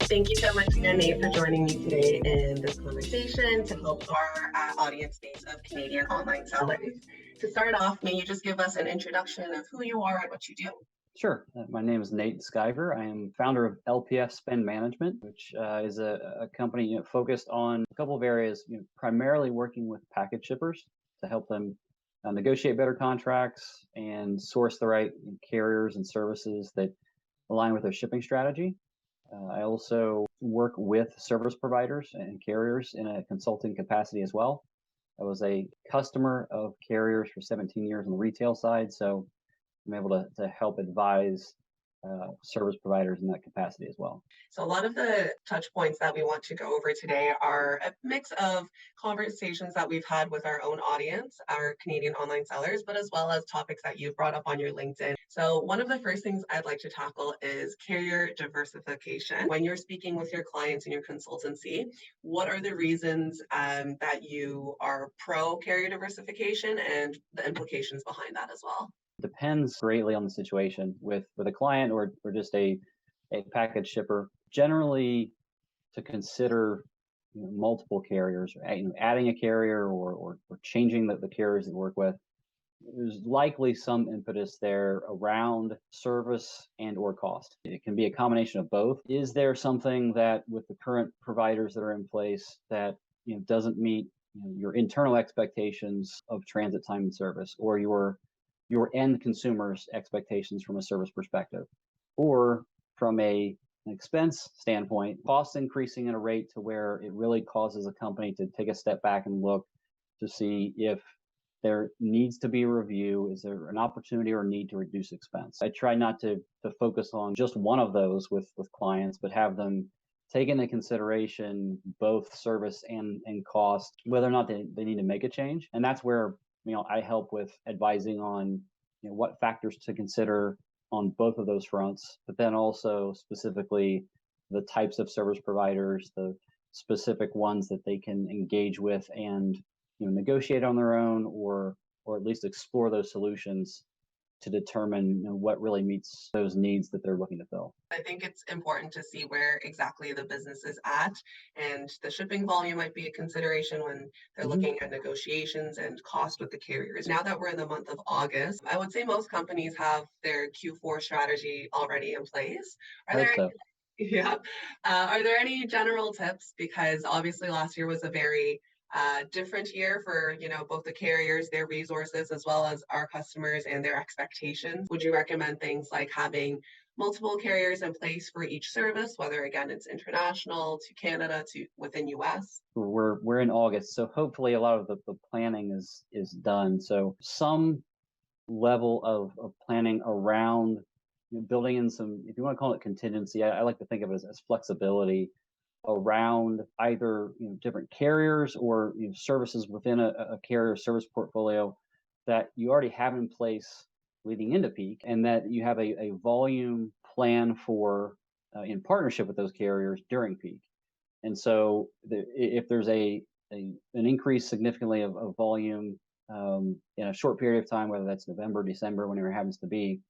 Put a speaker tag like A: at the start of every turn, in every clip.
A: Thank you so much again, Nate, for joining me today in this conversation to help our audience base of Canadian online sellers. To start off, may you just give us an introduction of who you are and what you do?
B: Sure. My name is Nate Skiver. I am founder of LPF Spend Management, which is a company focused on a couple of areas, primarily working with package shippers to help them negotiate better contracts and source the right carriers and services that align with their shipping strategy. I also work with service providers and carriers in a consulting capacity as well. I was a customer of carriers for 17 years on the retail side, so I'm able to help advise service providers in that capacity as well.
A: So a lot of the touch points that we want to go over today are a mix of conversations that we've had with our own audience, our Canadian online sellers, but as well as topics that you've brought up on your LinkedIn. So one of the first things I'd like to tackle is carrier diversification. When you're speaking with your clients in your consultancy, what are the reasons that you are pro carrier diversification and the implications behind that as well?
B: Depends greatly on the situation with a client or just a package shipper. Generally, to consider multiple carriers, adding a carrier or changing the carriers that you work with, there's likely some impetus there around service and or cost. It can be a combination of both. Is there something that with the current providers that are in place that doesn't meet your internal expectations of transit time and service, or your end consumers' expectations from a service perspective, or from an expense standpoint, costs increasing at a rate to where it really causes a company to take a step back and look to see if there needs to be a review. Is there an opportunity or need to reduce expense? I try not to focus on just one of those with clients, but have them take into consideration both service and cost, whether or not they need to make a change. And that's where I help with advising on what factors to consider on both of those fronts, but then also specifically the types of service providers, the specific ones that they can engage with and negotiate on their own, or at least explore those solutions to determine what really meets those needs that they're looking to fill.
A: I think it's important to see where exactly the business is at, and the shipping volume might be a consideration when they're looking at negotiations and cost with the carriers. Now that we're in the month of August, I would say most companies have their Q4 strategy already in place. Are
B: I hope
A: there
B: so.
A: Yeah. Are there any general tips? Because obviously last year was a very different year for both the carriers, their resources, as well as our customers and their expectations. Would you recommend things like having multiple carriers in place for each service, whether again it's international to Canada to within US?
B: We're in August, so hopefully a lot of the planning is done. So some level of planning around building in some, if you want to call it contingency, I like to think of it as flexibility around either different carriers or services within a carrier service portfolio that you already have in place leading into peak, and that you have a volume plan for in partnership with those carriers during peak. And so if there's an increase significantly of volume in a short period of time, whether that's November, December, whenever it happens to be,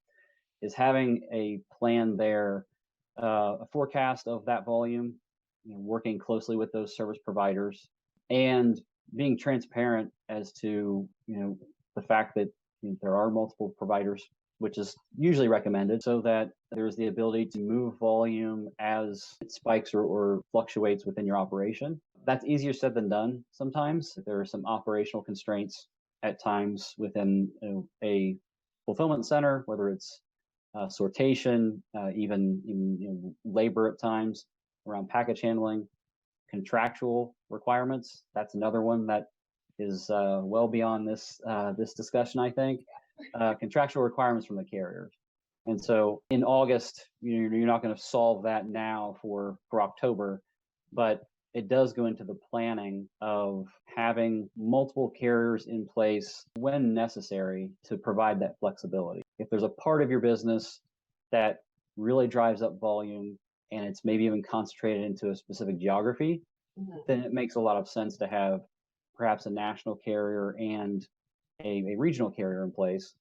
B: is having a plan there, a forecast of that volume, working closely with those service providers, and being transparent as to the fact that there are multiple providers, which is usually recommended, so that there's the ability to move volume as it spikes or fluctuates within your operation. That's easier said than done sometimes. There are some operational constraints at times within a fulfillment center, whether it's sortation, even labor at times around package handling, contractual requirements. That's another one that is well beyond this discussion, I think. Contractual requirements from the carriers. And so in August, you're not going to solve that now for October, but it does go into the planning of having multiple carriers in place when necessary to provide that flexibility. If there's a part of your business that really drives up volume and it's maybe even concentrated into a specific geography, then it makes a lot of sense to have perhaps a national carrier and a regional carrier in place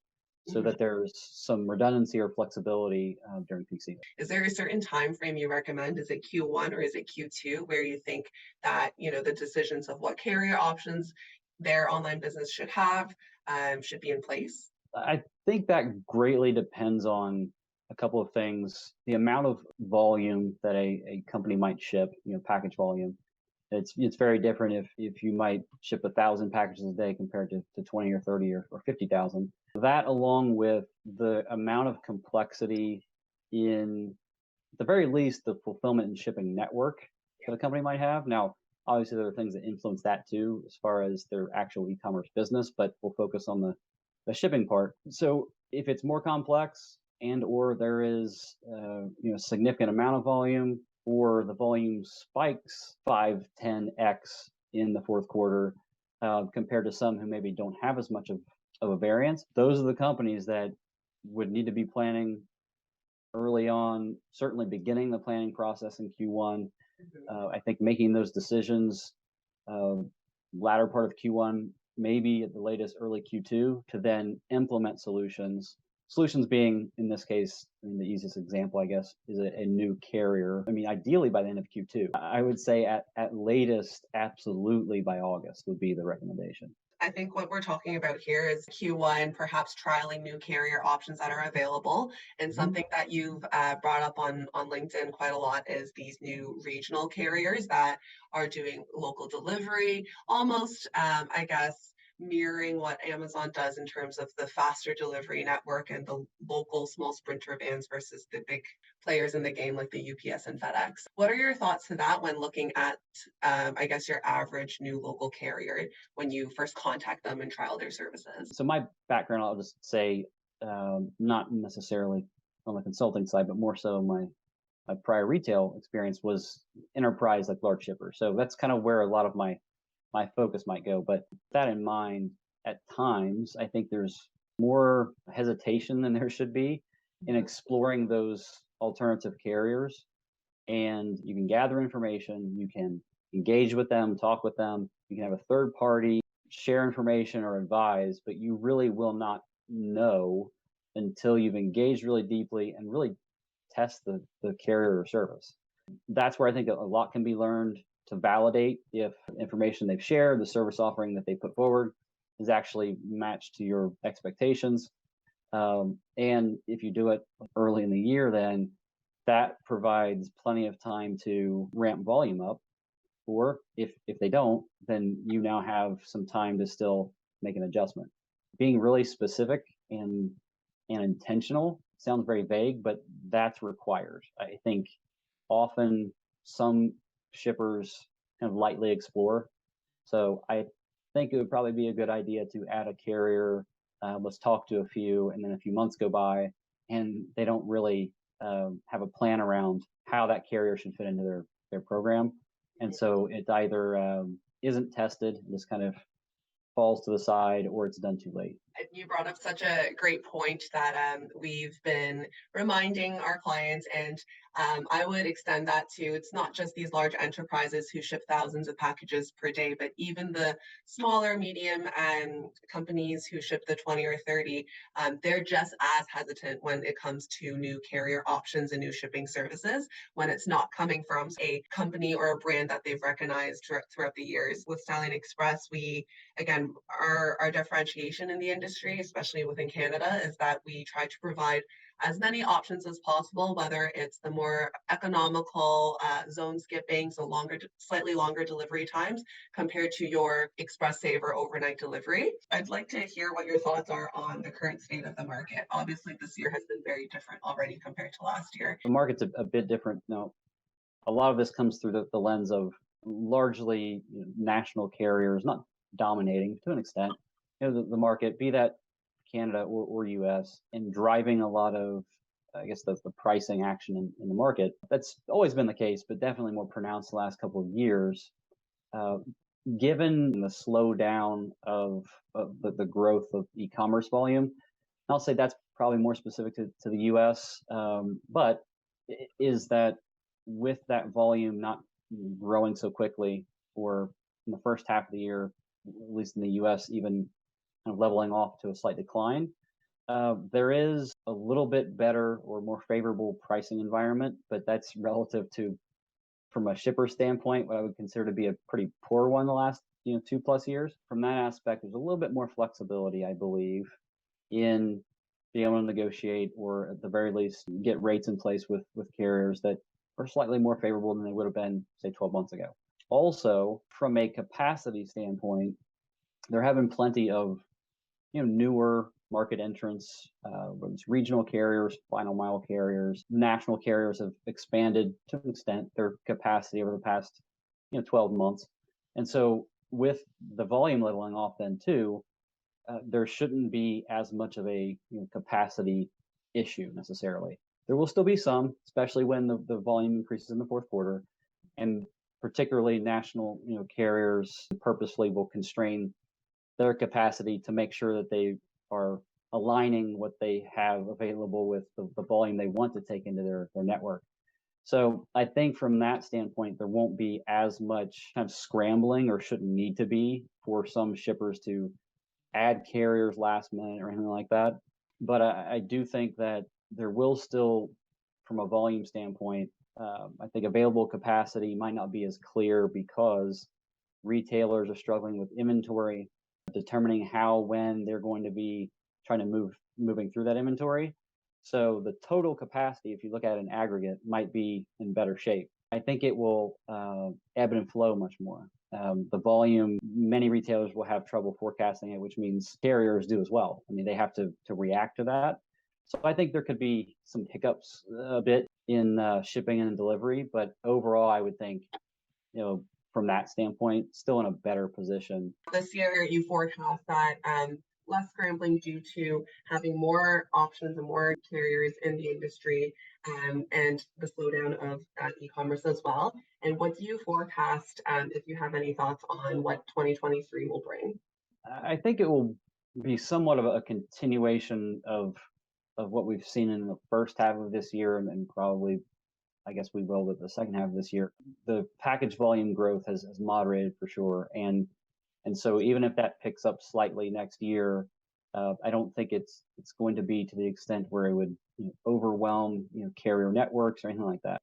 B: so that there's some redundancy or flexibility during peak season.
A: Is there a certain time frame you recommend? Is it Q1 or is it Q2 where you think that, the decisions of what carrier options their online business should have should be in place?
B: I think that greatly depends on a couple of things. The amount of volume that a company might ship, package volume. It's very different if you might ship 1,000 packages a day compared to 20 or 30 or 50,000. That, along with the amount of complexity in, at the very least, the fulfillment and shipping network that a company might have. Now, obviously, there are things that influence that too, as far as their actual e-commerce business, but we'll focus on the shipping part. So if it's more complex and or there is significant amount of volume, or the volume spikes 5, 10x in the fourth quarter compared to some who maybe don't have as much of a variance, those are the companies that would need to be planning early on, certainly beginning the planning process in Q1. I think making those decisions latter part of Q1, maybe at the latest early Q2, to then implement solutions. Solutions being, in this case, the easiest example, I guess, is a new carrier. I mean, ideally by the end of Q2. I would say at latest, absolutely by August would be the recommendation.
A: I think what we're talking about here is Q1, perhaps trialing new carrier options that are available. And something that you've brought up on LinkedIn quite a lot is these new regional carriers that are doing local delivery, almost, I guess, mirroring what Amazon does in terms of the faster delivery network and the local small sprinter vans versus the big players in the game like the UPS and FedEx. What are your thoughts to that when looking at, I guess, your average new local carrier when you first contact them and trial their services?
B: So my background, I'll just say, not necessarily on the consulting side, but more so my prior retail experience was enterprise, like large shippers. So that's kind of where a lot of my focus might go. But that in mind, at times, I think there's more hesitation than there should be in exploring those alternative carriers. And you can gather information, you can engage with them, talk with them, you can have a third party share information or advise, but you really will not know until you've engaged really deeply and really test the carrier or service. That's where I think a lot can be learned to validate if information they've shared, the service offering that they put forward, is actually matched to your expectations. And if you do it early in the year, then that provides plenty of time to ramp volume up. Or if they don't, then you now have some time to still make an adjustment. Being really specific and intentional sounds very vague, but that's required. I think often some shippers kind of lightly explore. So I think it would probably be a good idea to add a carrier. Let's talk to a few, and then a few months go by, and they don't really have a plan around how that carrier should fit into their program. And so it either isn't tested, just kind of falls to the side, or it's done too late.
A: You brought up such a great point that we've been reminding our clients, and I would extend that to, it's not just these large enterprises who ship thousands of packages per day, but even the smaller, medium companies who ship the 20 or 30, they're just as hesitant when it comes to new carrier options and new shipping services when it's not coming from a company or a brand that they've recognized throughout the years. With Styling Express, we, again, our differentiation in the industry, especially within Canada, is that we try to provide as many options as possible, whether it's the more economical zone skipping, so slightly longer delivery times compared to your express save or overnight delivery. I'd like to hear what your thoughts are on the current state of the market. Obviously, this year has been very different already compared to last year.
B: The market's a bit different now. A lot of this comes through the lens of largely national carriers, not dominating to an extent, the market, be that Canada or US, and driving a lot of, I guess, the pricing action in the market. That's always been the case, but definitely more pronounced the last couple of years. Given the slowdown of the growth of e-commerce volume, I'll say that's probably more specific to the US, but is that with that volume not growing so quickly, or in the first half of the year, at least in the US, even kind of leveling off to a slight decline, There is a little bit better or more favorable pricing environment, but that's relative to, from a shipper standpoint, what I would consider to be a pretty poor one the last 2+ years. From that aspect, there's a little bit more flexibility, I believe, in being able to negotiate or at the very least get rates in place with carriers that are slightly more favorable than they would have been, say, 12 months ago. Also, from a capacity standpoint, there have been plenty of newer market entrants, whether it's regional carriers, final mile carriers, national carriers have expanded to an extent their capacity over the past 12 months. And so with the volume leveling off then too, there shouldn't be as much of a capacity issue necessarily. There will still be some, especially when the volume increases in the fourth quarter, and particularly national carriers purposefully will constrain their capacity to make sure that they are aligning what they have available with the volume they want to take into their network. So I think from that standpoint, there won't be as much kind of scrambling, or shouldn't need to be, for some shippers to add carriers last minute or anything like that. But I do think that there will still, from a volume standpoint, I think available capacity might not be as clear because retailers are struggling with inventory, determining how, when they're going to be trying to moving through that inventory. So the total capacity, if you look at it in aggregate, might be in better shape. I think it will ebb and flow much more. The volume, many retailers will have trouble forecasting it, which means carriers do as well. I mean, they have to react to that. So I think there could be some hiccups a bit in shipping and delivery, but overall, I would think, from that standpoint, still in a better position.
A: This year, you forecast that less scrambling due to having more options and more carriers in the industry, and the slowdown of e-commerce as well. And what do you forecast, if you have any thoughts on what 2023 will bring?
B: I think it will be somewhat of a continuation of what we've seen in the first half of this year, and probably, I guess we will with the second half of this year. The package volume growth has moderated for sure, and so even if that picks up slightly next year, I don't think it's going to be to the extent where it would overwhelm carrier networks or anything like that.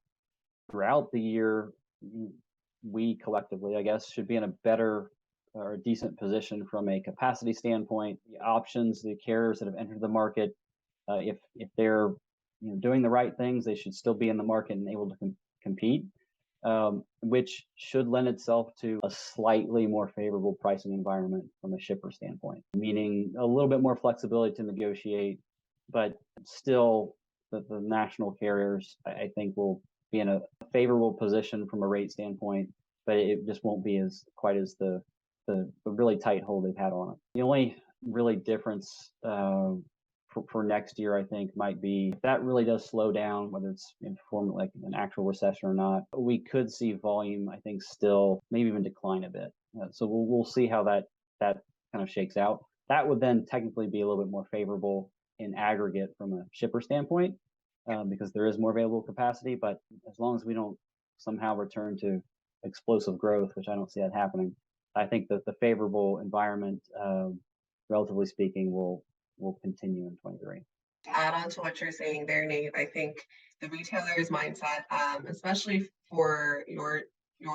B: Throughout the year, we collectively, I guess, should be in a better or a decent position from a capacity standpoint. The options, the carriers that have entered the market, if they're doing the right things, they should still be in the market and able to compete, which should lend itself to a slightly more favorable pricing environment from a shipper standpoint, meaning a little bit more flexibility to negotiate, but still the national carriers, I think, will be in a favorable position from a rate standpoint, but it just won't be as quite as the really tight hold they've had on it. The only really difference for next year, I think, might be if that really does slow down, whether it's in form like an actual recession or not, we could see volume, I think, still maybe even decline a bit. So we'll see how that kind of shakes out. That would then technically be a little bit more favorable in aggregate from a shipper standpoint, because there is more available capacity. But as long as we don't somehow return to explosive growth, which I don't see that happening, I think that the favorable environment, relatively speaking, will continue in 23.
A: To add on to what you're saying there, Nate, I think the retailer's mindset, especially for your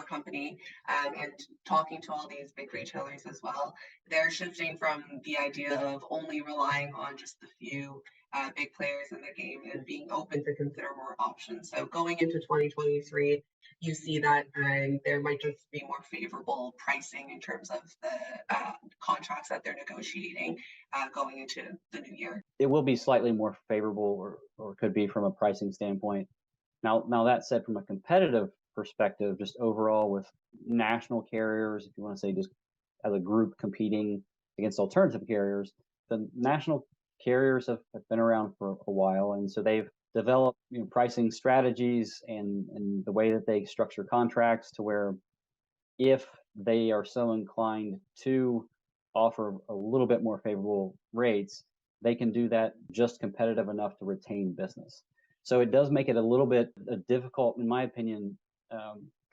A: company, and talking to all these big retailers as well, they're shifting from the idea of only relying on just the few big players in the game and being open to consider more options. So going into 2023, you see that there might just be more favorable pricing in terms of the contracts that they're negotiating going into the new year.
B: It will be slightly more favorable, or could be, from a pricing standpoint. Now that said, from a competitive perspective, just overall with national carriers, if you want to say just as a group competing against alternative carriers, the national carriers have been around for a while, and so they've developed pricing strategies and the way that they structure contracts to where, if they are so inclined to offer a little bit more favorable rates, they can do that just competitive enough to retain business. So it does make it a little bit difficult, in my opinion,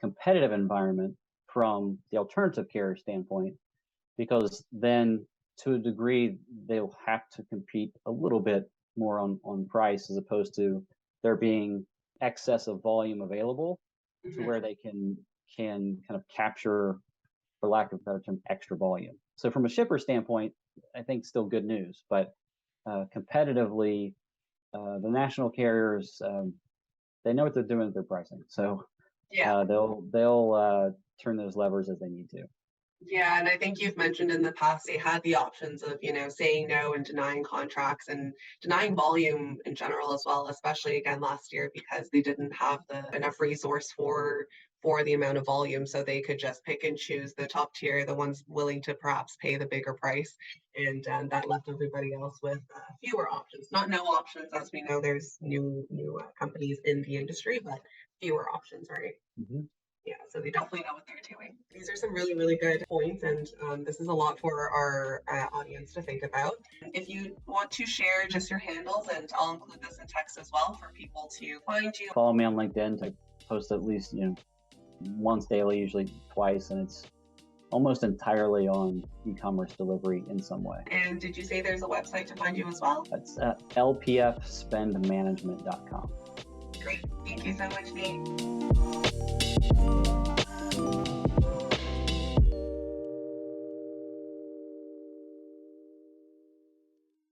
B: competitive environment from the alternative carrier standpoint, because then to a degree, they'll have to compete a little bit more on price, as opposed to there being excess of volume available to where they can kind of capture, for lack of a better term, extra volume. So from a shipper standpoint, I think still good news, but competitively, the national carriers, they know what they're doing with their pricing. So
A: Yeah.
B: they'll turn those levers as they need to.
A: Yeah, and I think you've mentioned in the past they had the options of, saying no and denying contracts and denying volume in general as well, especially again last year because they didn't have enough resource for the amount of volume. So they could just pick and choose the top tier, the ones willing to perhaps pay the bigger price. And that left everybody else with fewer options. Not no options, as we know, there's new companies in the industry, but fewer options, right?
B: Mm-hmm.
A: Yeah, so they definitely know what they're doing. These are some really, really good points, and this is a lot for our audience to think about. If you want to share just your handles, and I'll include this in text as well for people to find you.
B: Follow me on LinkedIn. I post at least once daily, usually twice, and it's almost entirely on e-commerce delivery in some way.
A: And did you say there's a website to find you as well?
B: That's LPF Spend Management.com.
A: Great. Thank you so much, Nate.